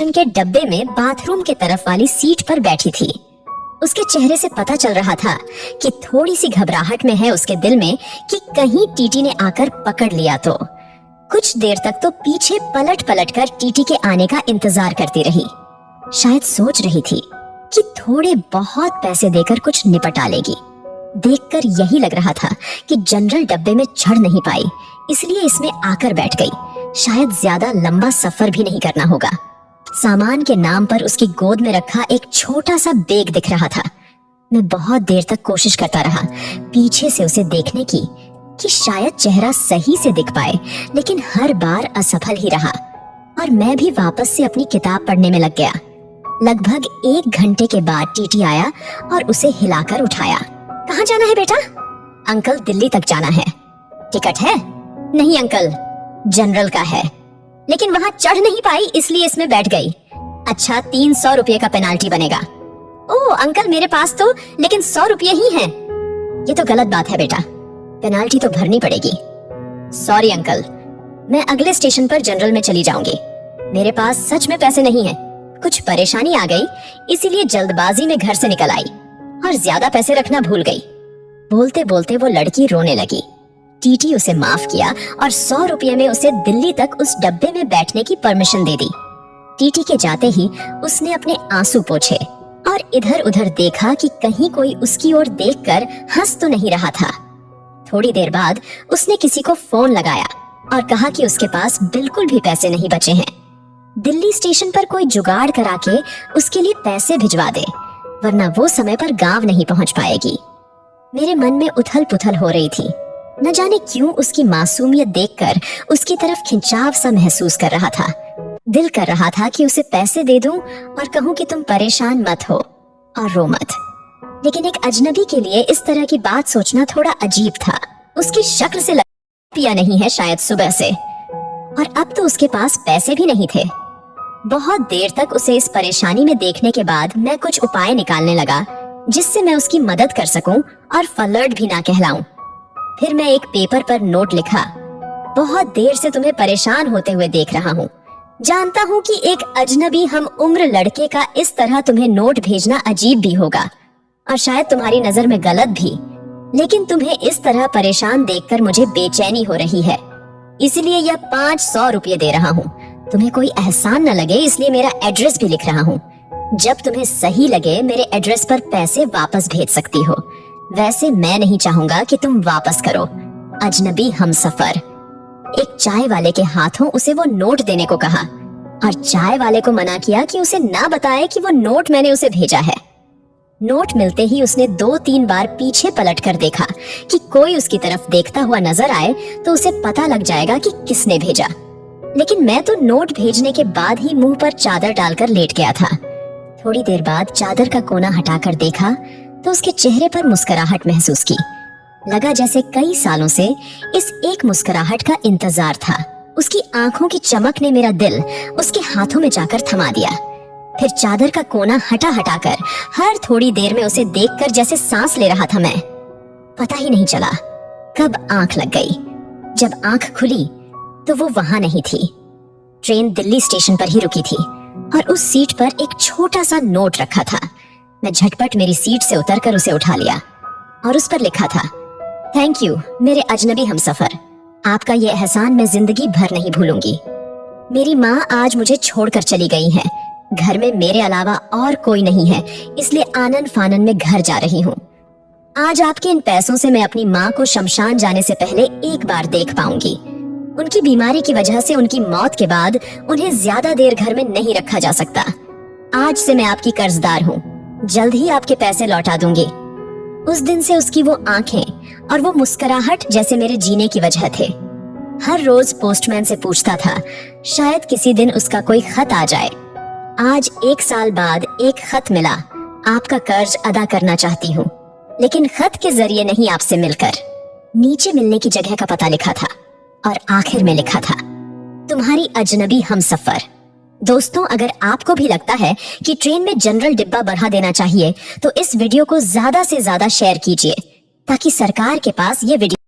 Station के डब्बे में बाथरूम के तरफ वाली सीट पर बैठी थी। उसके चेहरे से पता चल रहा था कि थोड़ी सी घबराहट में है उसके दिल में कि कहीं टीटी ने आकर पकड़ लिया तो। कुछ देर तक तो पीछे पलट पलट कर टीटी के आने का इंतजार करती रही। शायद सोच रही थी कि थोड़े बहुत पैसे देकर कुछ निपटा लेगी। देखकर यही लग रहा था कि जनरल डब्बे में चढ़ नहीं पाई, इसलिए इसमें आकर बैठ गई। शायद ज्यादा लंबा सफर भी नहीं करना होगा। सामान के नाम पर उसकी गोद में रखा एक छोटा सा बैग दिख रहा था। मैं बहुत देर तक कोशिश करता रहा पीछे से उसे देखने की कि शायद चेहरा सही से दिख पाए, लेकिन हर बार असफल ही रहा और मैं भी वापस से अपनी किताब पढ़ने में लग गया। लगभग 1 घंटे के बाद टीटी आया और उसे हिलाकर उठाया। कहाँ जाना है बेटा? अंकल, दिल्ली तक जाना है। टिकट है? नहीं अंकल, जनरल का है, लेकिन वहाँ चढ़ नहीं पाई इसलिए इसमें बैठ गई। अच्छा, 300 रुपये का पेनाल्टी बनेगा। ओह अंकल, मेरे पास तो लेकिन 100 रुपये ही हैं। ये तो गलत बात है बेटा, पेनाल्टी तो भरनी पड़ेगी। सॉरी अंकल, मैं अगले स्टेशन पर जनरल में चली जाऊंगी। मेरे पास सच में पैसे नहीं हैं। कुछ परेशानी आ गई इसीलिए जल्दबाजी में घर से निकल आई और ज्यादा पैसे रखना भूल गई। बोलते बोलते वो लड़की रोने लगी। टीटी उसे माफ किया और 100 रुपये में उसे दिल्ली तक उस डब्बे में बैठने की परमिशन दे दी। टीटी के जाते ही उसने अपने आंसू पोंछे और इधर उधर देखा कि कहीं कोई उसकी ओर देखकर हंस तो नहीं रहा था। थोड़ी देर बाद उसने किसी को फोन लगाया और कहा कि उसके पास बिल्कुल भी पैसे नहीं बचे हैं। दिल्ली स्टेशन पर कोई जुगाड़ करा के उसके लिए पैसे भिजवा दे, वरना वो समय पर गांव नहीं पहुंच पाएगी। मेरे मन में उथल पुथल हो रही थी। न जाने क्यों उसकी मासूमियत देखकर उसकी तरफ खिंचाव सा महसूस कर रहा था। दिल कर रहा था कि उसे पैसे दे दूं और कहूं कि तुम परेशान मत हो और रो मत, लेकिन एक अजनबी के लिए इस तरह की बात सोचना थोड़ा अजीब था। उसकी शक्ल से पिया नहीं है शायद सुबह से, और अब तो उसके पास पैसे भी नहीं थे। बहुत देर तक उसे इस परेशानी में देखने के बाद मैं कुछ उपाय निकालने लगा जिससे मैं उसकी मदद कर सकूं और फलर्ट भी ना कहलाऊं। फिर मैं एक पेपर पर नोट लिखा। बहुत देर से तुम्हें परेशान होते हुए देख रहा हूँ। जानता हूँ कि एक अजनबी हम उम्र लड़के का इस तरह तुम्हें नोट भेजना अजीब भी होगा और शायद तुम्हारी नजर में गलत भी, लेकिन तुम्हें इस तरह परेशान देखकर मुझे बेचैनी हो रही है, इसलिए यह 500 रुपये दे रहा हूँ। तुम्हें कोई एहसान न लगे इसलिए मेरा एड्रेस भी लिख रहा हूँ। जब तुम्हें सही लगे मेरे एड्रेस पर पैसे वापस भेज सकती हो। वैसे मैं नहीं चाहूंगा कि तुम वापस करो। अजनबी हमसफर। एक चाय वाले के हाथों उसे वो नोट देने को कहा और चाय वाले को मना किया कि उसे ना बताए कि वो नोट मैंने उसे भेजा है। नोट मिलते ही उसने 2-3 बार पीछे पलट कर देखा कि कोई उसकी तरफ देखता हुआ नजर आए तो उसे पता लग जाएगा कि किसने भेजा। लेकिन मैं तो नोट भेजने के बाद ही मुंह पर चादर डालकर लेट गया था। थोड़ी देर बाद चादर का कोना हटाकर देखा तो उसके चेहरे पर मुस्कुराहट महसूस की। लगा जैसे कई सालों से इस एक मुस्कुराहट का इंतजार था। उसकी आंखों की चमक ने मेरा दिल उसके हाथों में जाकर थमा दिया। फिर चादर का कोना हटाकर हर थोड़ी देर में उसे देखकर जैसे सांस ले रहा था मैं। पता ही नहीं चला कब आंख लग गई। जब आंख खुली तो वो वहां नहीं थी। ट्रेन दिल्ली स्टेशन पर ही रुकी थी और उस सीट पर एक छोटा सा नोट रखा था। मैं झटपट मेरी सीट से उतरकर उसे उठा लिया और उस पर लिखा था, थैंक यू मेरे अजनबी हमसफर। आपका ये एहसान मैं जिंदगी भर नहीं भूलूंगी। मेरी माँ आज मुझे छोड़कर चली गई है। घर में मेरे अलावा और कोई नहीं है, इसलिए आनन फानन में घर जा रही हूँ। आज आपके इन पैसों से मैं अपनी माँ को शमशान जाने से पहले एक बार देख पाऊंगी। उनकी बीमारी की वजह से उनकी मौत के बाद उन्हें ज्यादा देर घर में नहीं रखा जा सकता। आज से मैं आपकी कर्जदार हूँ। जल्द ही आपके पैसे लौटा दूंगी। उस दिन से उसकी वो आंखें और वो मुस्कुराहट जैसे मेरे जीने की वजह थे। हर रोज पोस्टमैन से पूछता था, शायद किसी दिन उसका कोई खत आ जाए। आज 1 साल बाद एक खत मिला। आपका कर्ज अदा करना चाहती हूँ, लेकिन खत के जरिए नहीं, आपसे मिलकर। नीचे मिलने की जगह का पता लिखा था और आखिर में लिखा था, तुम्हारी अजनबी हमसफर। दोस्तों, अगर आपको भी लगता है कि ट्रेन में जनरल डिब्बा बढ़ा देना चाहिए तो इस वीडियो को ज्यादा से ज्यादा शेयर कीजिए ताकि सरकार के पास ये वीडियो